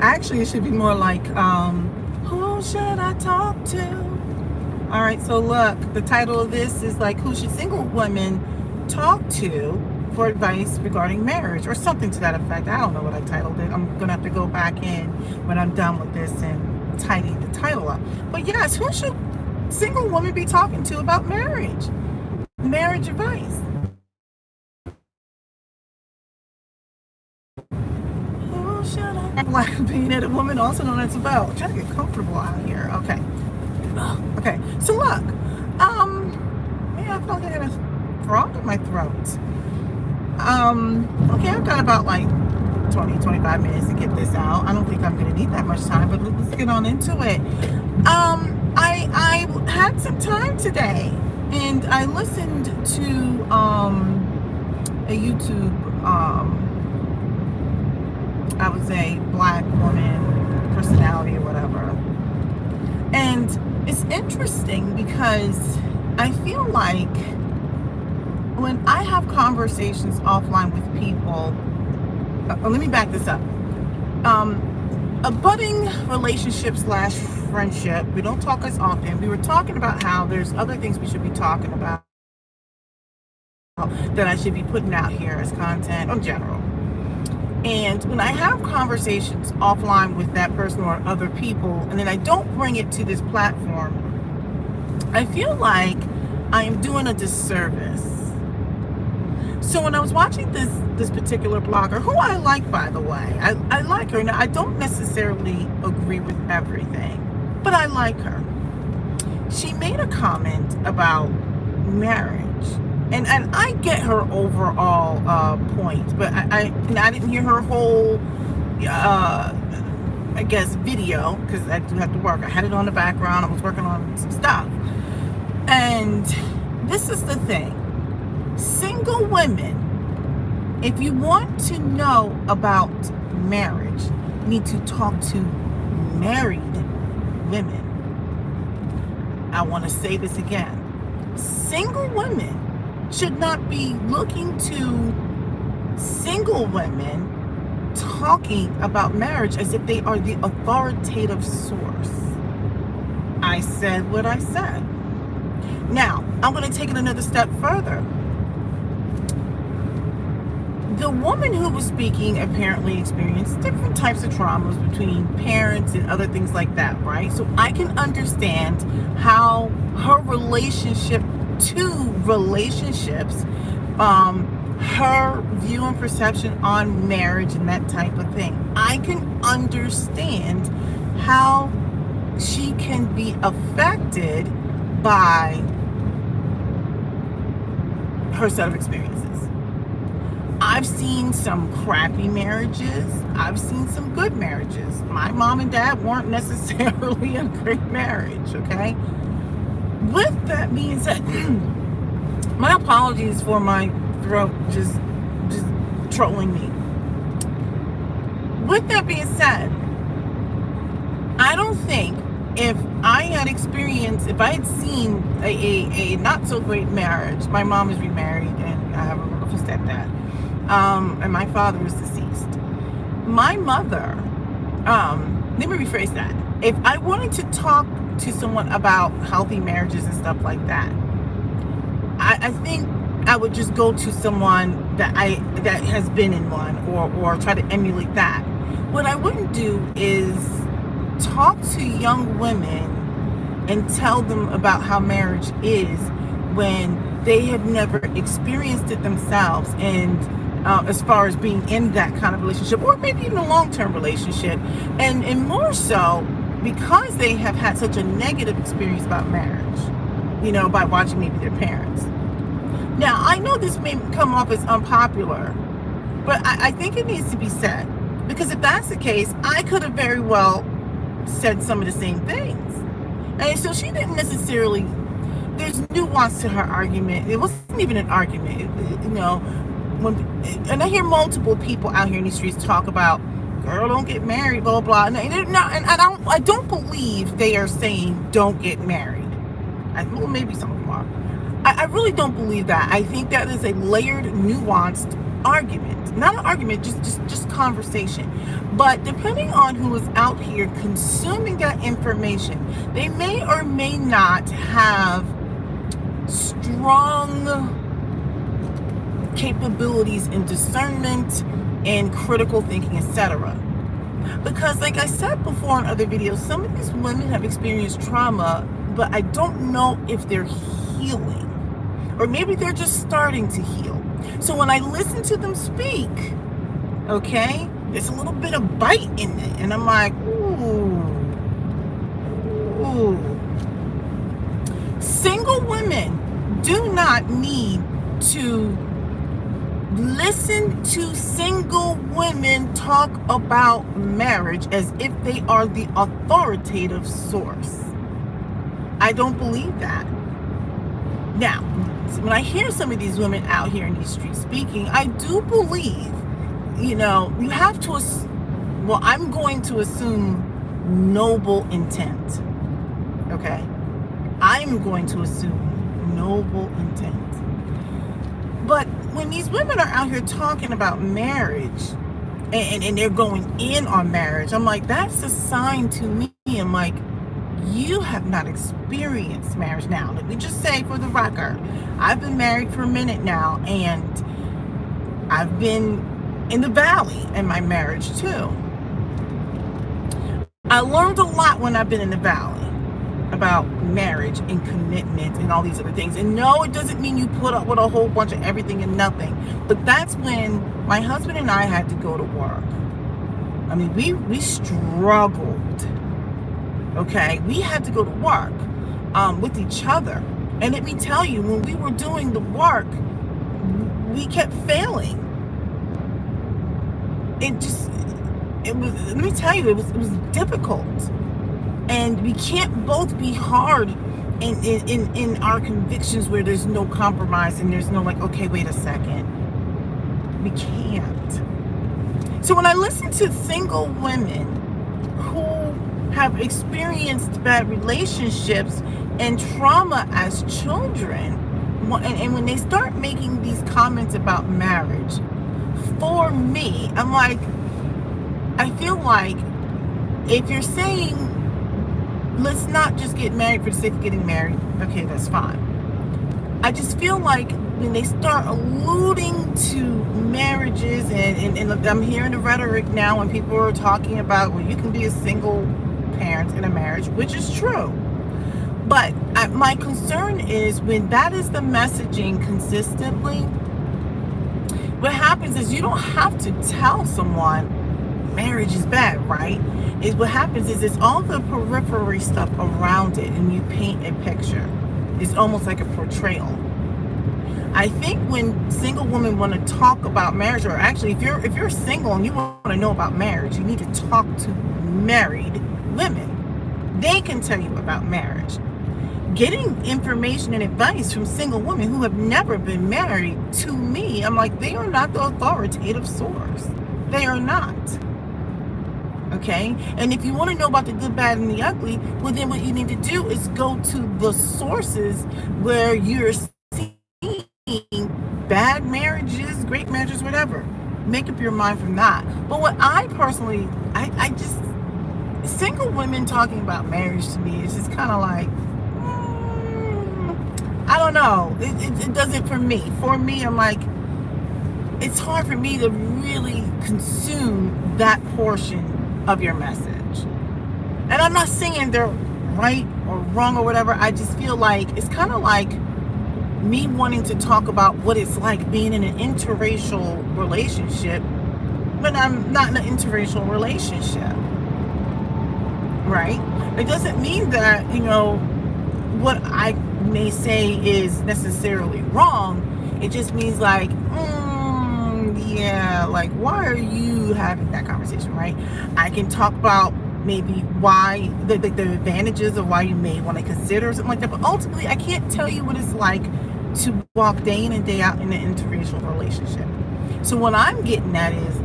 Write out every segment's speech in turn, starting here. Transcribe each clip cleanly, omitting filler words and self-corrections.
Actually, it should be more like, who should I talk to? All right, so look, the title of this is like, who should single women talk to for advice regarding marriage, or something to that effect. I don't know what I titled it. I'm gonna have to go back in when I'm done with this and tidy the title up. But yes, who should single women be talking to about marriage advice? Who should I? Black opinionated woman, also known as B.O.W. I'm trying to get comfortable out here. Okay, so look, yeah, I feel like I got a frog in my throat. Okay, I've got about like 20-25 minutes to get this out. I don't think I'm gonna need that much time, but let's get on into it. I had some time today, and I listened to a YouTube, I would say, black woman personality or whatever. And it's interesting because I feel like when I have conversations offline with people, let me back this up. A budding relationship / friendship, we don't talk as often. We were talking about how there's other things we should be talking about that I should be putting out here as content in general. And when I have conversations offline with that person or other people, and then I don't bring it to this platform, I feel like I am doing a disservice. So when I was watching this particular blogger, who I like, by the way, I like her. Now, I don't necessarily agree with everything, but I like her. She made a comment about marriage. And I get her overall point, but I didn't hear her whole, I guess, video, because I do have to work. I had it on the background. I was working on some stuff. And this is the thing. Single women, if you want to know about marriage, you need to talk to married women. I want to say this again. Single women should not be looking to single women talking about marriage as if they are the authoritative source. I said what I said. Now, I'm going to take it another step further. The woman who was speaking apparently experienced different types of traumas between parents and other things like that, right? So I can understand how her relationship to relationships, her view and perception on marriage and that type of thing. I can understand how she can be affected by her set of experiences. I've seen some crappy marriages. I've seen some good marriages. My mom and dad weren't necessarily a great marriage, okay? With that being said, my apologies for my throat just trolling me. With that being said, I don't think if I had seen a not so great marriage. My mom is remarried and I have a wonderful stepdad. And my father is deceased. My mother, let me rephrase that. If I wanted to talk to someone about healthy marriages and stuff like that, I think I would just go to someone that has been in one, or try to emulate that. What I wouldn't do is talk to young women and tell them about how marriage is when they have never experienced it themselves, and as far as being in that kind of relationship, or maybe even a long-term relationship, and more so because they have had such a negative experience about marriage, by watching maybe their parents. Now, I know this may come off as unpopular, but I think it needs to be said, because if that's the case, I could have very well said some of the same things. And so she didn't necessarily, there's nuance to her argument. It wasn't even an argument, and I hear multiple people out here in the streets talk about, girl, don't get married, blah, blah, and I don't believe they are saying don't get married. Well, maybe some of them are. I really don't believe that. I think that is a layered, nuanced argument. Not an argument, just conversation. But depending on who is out here consuming that information, they may or may not have strong capabilities in discernment and critical thinking, etc. Because like I said before in other videos, some of these women have experienced trauma, but I don't know if they're healing, or maybe they're just starting to heal. So when I listen to them speak, okay, there's a little bit of bite in it, and I'm like, ooh. Single women do not need to listen to single women talk about marriage as if they are the authoritative source. I don't believe that. Now, when I hear some of these women out here in these streets speaking, I do believe, you have to, well, I'm going to assume noble intent. Okay? I'm going to assume noble intent. But when these women are out here talking about marriage and they're going in on marriage, I'm like, that's a sign to me. I'm like, you have not experienced marriage. Now, let me just say for the record, I've been married for a minute now, and I've been in the valley in my marriage too. I learned a lot when I've been in the valley about marriage and commitment and all these other things. And no, it doesn't mean you put up with a whole bunch of everything and nothing. But that's when my husband and I had to go to work. I mean, we struggled. Okay, we had to go to work with each other. And let me tell you, when we were doing the work, we kept failing. Let me tell you, it was difficult. And we can't both be hard in our convictions where there's no compromise and there's no like, okay, wait a second. We can't. So when I listen to single women who have experienced bad relationships and trauma as children, and when they start making these comments about marriage, for me, I'm like, I feel like if you're saying, let's not just get married for the sake of getting married, okay, that's fine. I just feel like when they start alluding to marriages, and I'm hearing the rhetoric now when people are talking about, well, you can be a single parent in a marriage, which is true. But my concern is when that is the messaging consistently, what happens is you don't have to tell someone marriage is bad, right? What happens is it's all the periphery stuff around it, and you paint a picture. It's almost like a portrayal. I think when single women want to talk about marriage, or actually if you're single and you want to know about marriage, you need to talk to married women. They can tell you about marriage. Getting information and advice from single women who have never been married, to me, I'm like, they are not the authoritative source. They are not. Okay? And if you want to know about the good, bad, and the ugly, well, then what you need to do is go to the sources where you're seeing bad marriages, great marriages, whatever. Make up your mind from that. But what I personally, I just, single women talking about marriage to me is just kind of like, I don't know. It doesn't for me. For me, I'm like, it's hard for me to really consume that portion of your message. And I'm not saying they're right or wrong or whatever. I just feel like it's kind of like me wanting to talk about what it's like being in an interracial relationship, but I'm not in an interracial relationship, right? It doesn't mean that, what I may say is necessarily wrong. It just means like, yeah, like, why are you having that conversation, right? I can talk about maybe why the advantages of why you may want to consider something like that, but ultimately I can't tell you what it's like to walk day in and day out in an interracial relationship. So what I'm getting at is,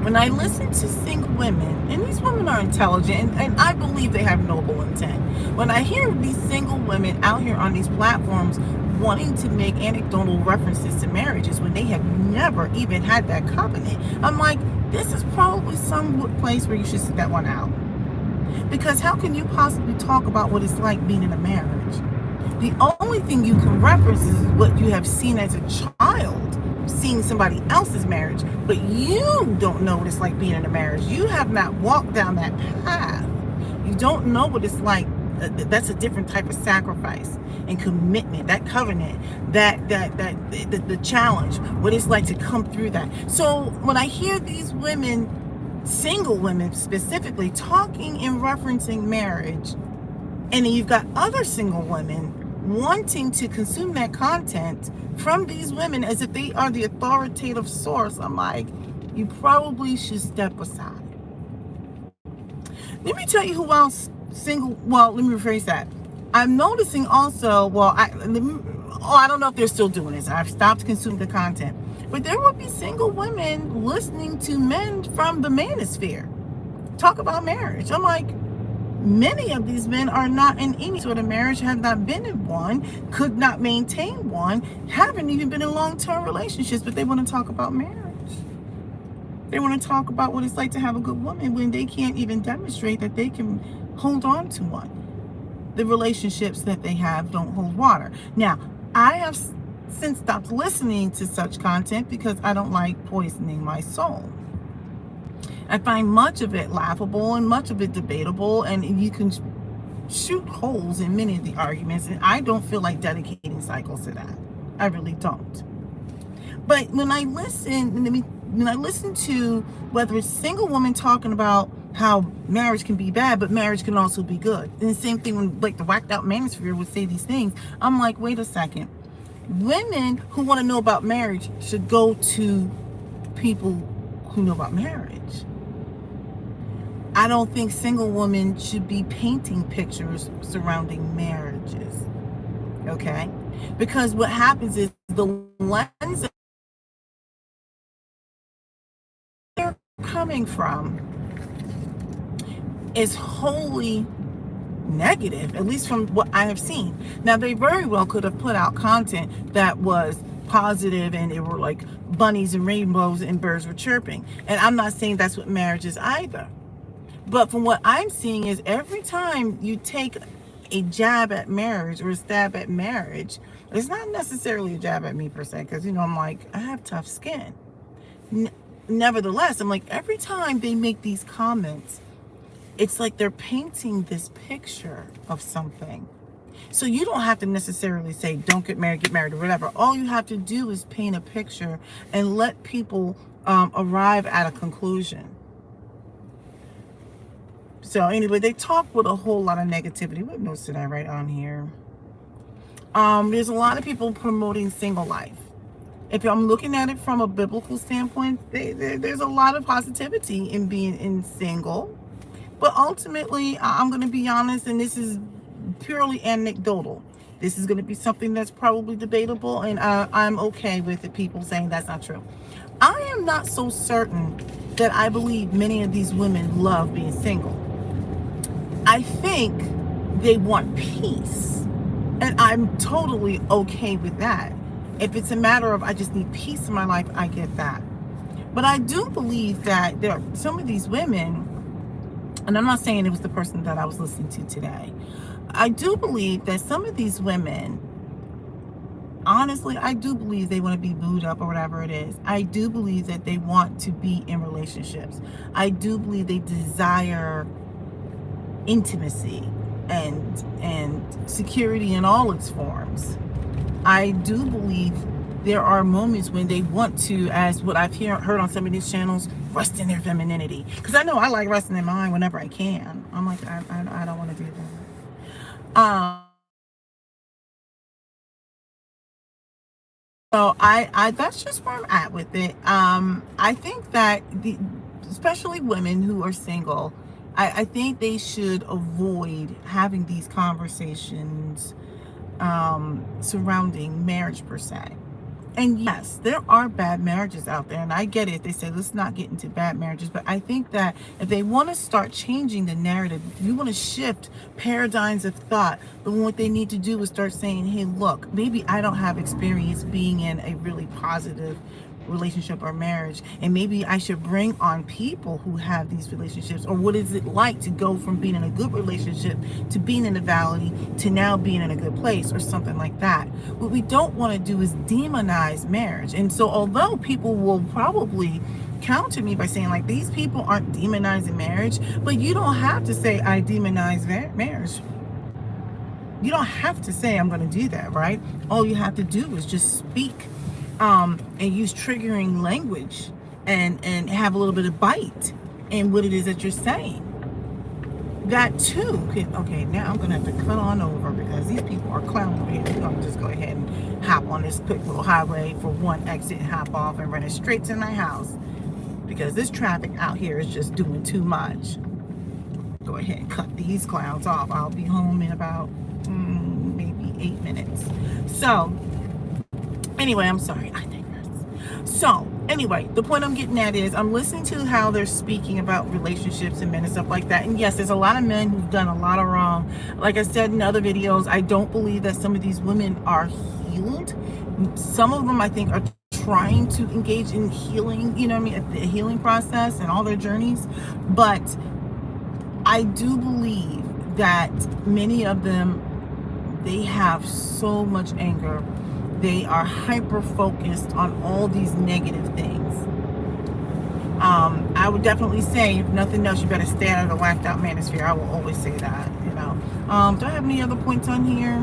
when I listen to single women, and these women are intelligent, and I believe they have noble intent. When I hear these single women out here on these platforms wanting to make anecdotal references to marriages when they have never even had that covenant. I'm like, this is probably some place where you should sit that one out. Because how can you possibly talk about what it's like being in a marriage? The only thing you can reference is what you have seen as a child, seeing somebody else's marriage, but you don't know what it's like being in a marriage. You have not walked down that path. You don't know what it's like. That's a different type of sacrifice and commitment, that covenant, the challenge, what it's like to come through that. So when I hear these women, single women specifically, talking and referencing marriage, and then you've got other single women wanting to consume that content from these women as if they are the authoritative source, I'm like, you probably should step aside. Let me tell you who else single, well, let me rephrase that. I'm noticing also, I don't know if they're still doing this. I've stopped consuming the content. But there will be single women listening to men from the manosphere talk about marriage. I'm like, many of these men are not in any sort of marriage, have not been in one, could not maintain one, haven't even been in long-term relationships, but they want to talk about marriage. They want to talk about what it's like to have a good woman when they can't even demonstrate that they can hold on to one. The relationships that they have don't hold water. Now, I have since stopped listening to such content because I don't like poisoning my soul. I find much of it laughable and much of it debatable, and you can shoot holes in many of the arguments, and I don't feel like dedicating cycles to that. I really don't. But when I listen to whether it's single women talking about how marriage can be bad, but marriage can also be good, and the same thing when like the whacked out manosphere would say these things, I'm like, wait a second. Women who want to know about marriage should go to people who know about marriage. I don't think single women should be painting pictures surrounding marriages. Okay? Because what happens is the lens they're coming from is wholly negative, at least from what I have seen. Now, they very well could have put out content that was positive and it were like bunnies and rainbows and birds were chirping. And I'm not saying that's what marriage is either. But from what I'm seeing is every time you take a jab at marriage or a stab at marriage, it's not necessarily a jab at me per se, because, I'm like, I have tough skin. Nevertheless, I'm like, every time they make these comments, it's like they're painting this picture of something. So you don't have to necessarily say, don't get married, or whatever. All you have to do is paint a picture and let people arrive at a conclusion. So anyway, they talk with a whole lot of negativity. What notes did I write on here? There's a lot of people promoting single life. If I'm looking at it from a biblical standpoint, there's a lot of positivity in being single. But ultimately, I'm going to be honest, and this is purely anecdotal. This is going to be something that's probably debatable, and I'm okay with it, people saying that's not true. I am not so certain that I believe many of these women love being single. I think they want peace, and I'm totally okay with that. If it's a matter of I just need peace in my life, I get that. But I do believe that there are some of these women, and I'm not saying it was the person that I was listening to today. I do believe that some of these women, honestly, I do believe they want to be booed up or whatever it is. I do believe that they want to be in relationships. I do believe they desire intimacy and security in all its forms. I do believe there are moments when they want to, as what I've heard on some of these channels, rest in their femininity. Because I know I like resting in mine whenever I can. I'm like, I don't want to do that. So I that's just where I'm at with it. I think that especially women who are single, I think they should avoid having these conversations surrounding marriage per se. And yes, there are bad marriages out there, and I get it. They say let's not get into bad marriages, but I think that if they want to start changing the narrative, if you want to shift paradigms of thought, then what they need to do is start saying, hey, look, maybe I don't have experience being in a really positive relationship or marriage, and maybe I should bring on people who have these relationships, or what is it like to go from being in a good relationship to being in a valley to now being in a good place, or something like that. What we don't want to do is demonize marriage. And so although people will probably counter me by saying like these people aren't demonizing marriage, but you don't have to say I demonize marriage. You don't have to say I'm going to do that, right? All you have to do is just speak, and use triggering language, and have a little bit of bite in what it is that you're saying. That too could, okay, now I'm gonna have to cut on over because these people are clowning over here. I'm gonna just go ahead and hop on this quick little highway for one exit and hop off and run it straight to my house because this traffic out here is just doing too much. Go ahead and cut these clowns off. I'll be home in about maybe 8 minutes. So anyway, I'm sorry, I digress. So anyway, the point I'm getting at is I'm listening to how they're speaking about relationships and men and stuff like that. And yes, there's a lot of men who've done a lot of wrong. Like I said in other videos, I don't believe that some of these women are healed. Some of them, I think, are trying to engage in healing, you know what I mean, the healing process and all their journeys. But I do believe that many of them, they have so much anger. They are hyper focused on all these negative things. I would definitely say, if nothing else, you better stay out of the whacked out manosphere. I will always say that, you know. Do I have any other points on here?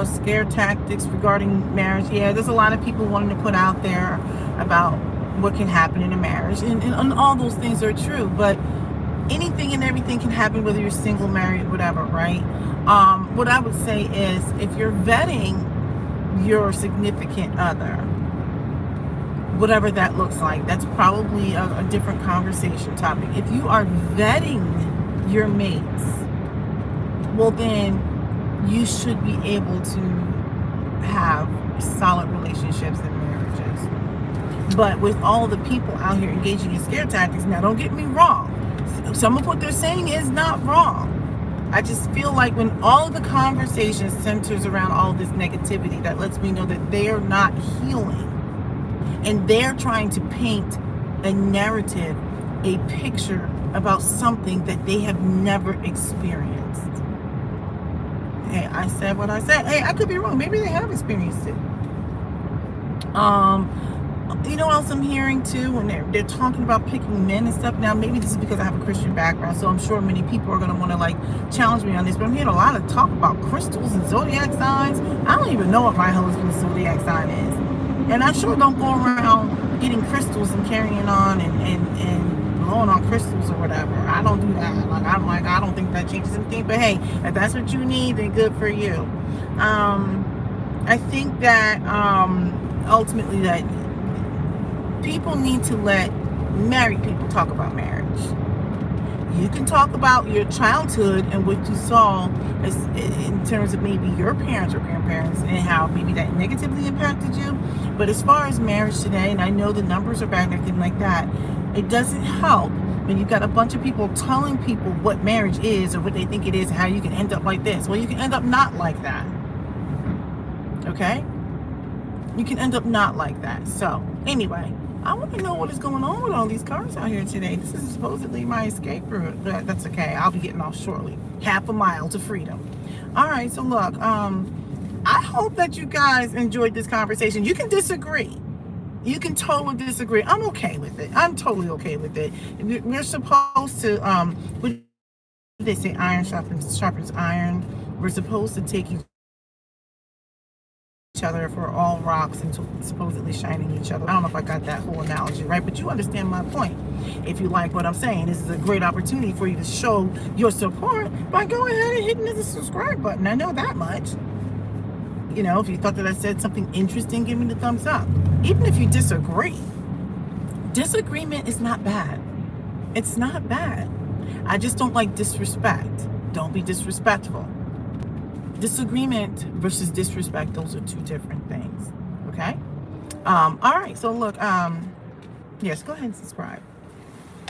Scare tactics regarding marriage. Yeah, there's a lot of people wanting to put out there about what can happen in a marriage, and all those things are true, but anything and everything can happen whether you're single, married, whatever, right? What I would say is, if you're vetting your significant other, whatever that looks like, that's probably a different conversation topic. If you are vetting your mates, well then you should be able to have solid relationships and marriages. But with all the people out here engaging in scare tactics, now don't get me wrong, some of what they're saying is not wrong. I just feel like when all of the conversation centers around all this negativity, that lets me know that they are not healing, and they're trying to paint a narrative, a picture about something that they have never experienced. Hey, I said what I said. Hey, I could be wrong. Maybe they have experienced it. You know what else I'm hearing too, when they're talking about picking men and stuff. Now maybe this is because I have a Christian background, so I'm sure many people are going to want to like challenge me on this, but I'm hearing a lot of talk about crystals and zodiac signs. I don't even know what my husband's zodiac sign is, and I sure don't go around getting crystals and carrying on and blowing on crystals or whatever. I don't do that. I don't think that changes anything, but hey, if that's what you need, then good for you. I think that ultimately that people need to let married people talk about marriage. You can talk about your childhood and what you saw as, in terms of maybe your parents or grandparents, and how maybe that negatively impacted you. But as far as marriage today, and I know the numbers are bad and everything like that, it doesn't help when you've got a bunch of people telling people what marriage is or what they think it is and how you can end up like this. Well, you can end up not like that. Okay? You can end up not like that. So, anyway, I want to know what is going on with all these cars out here today. This is supposedly my escape route. That's okay. I'll be getting off shortly. Half a mile to freedom. All right, so look, I hope that you guys enjoyed this conversation. You can disagree. You can totally disagree. I'm okay with it. I'm totally okay with it. We're supposed to, what do they say? Iron sharpens iron. We're supposed to take each other if we're all rocks and supposedly shining each other. I don't know if I got that whole analogy right, but you understand my point. If you like what I'm saying, this is a great opportunity for you to show your support by going ahead and hitting the subscribe button. I know that much. You know, if you thought that I said something interesting, give me the thumbs up. Even if you disagree, disagreement is not bad. It's not bad. I just don't like disrespect. Don't be disrespectful. disagreement versus disrespect, those are two different things. Okay. All right. So look, yes, go ahead and subscribe.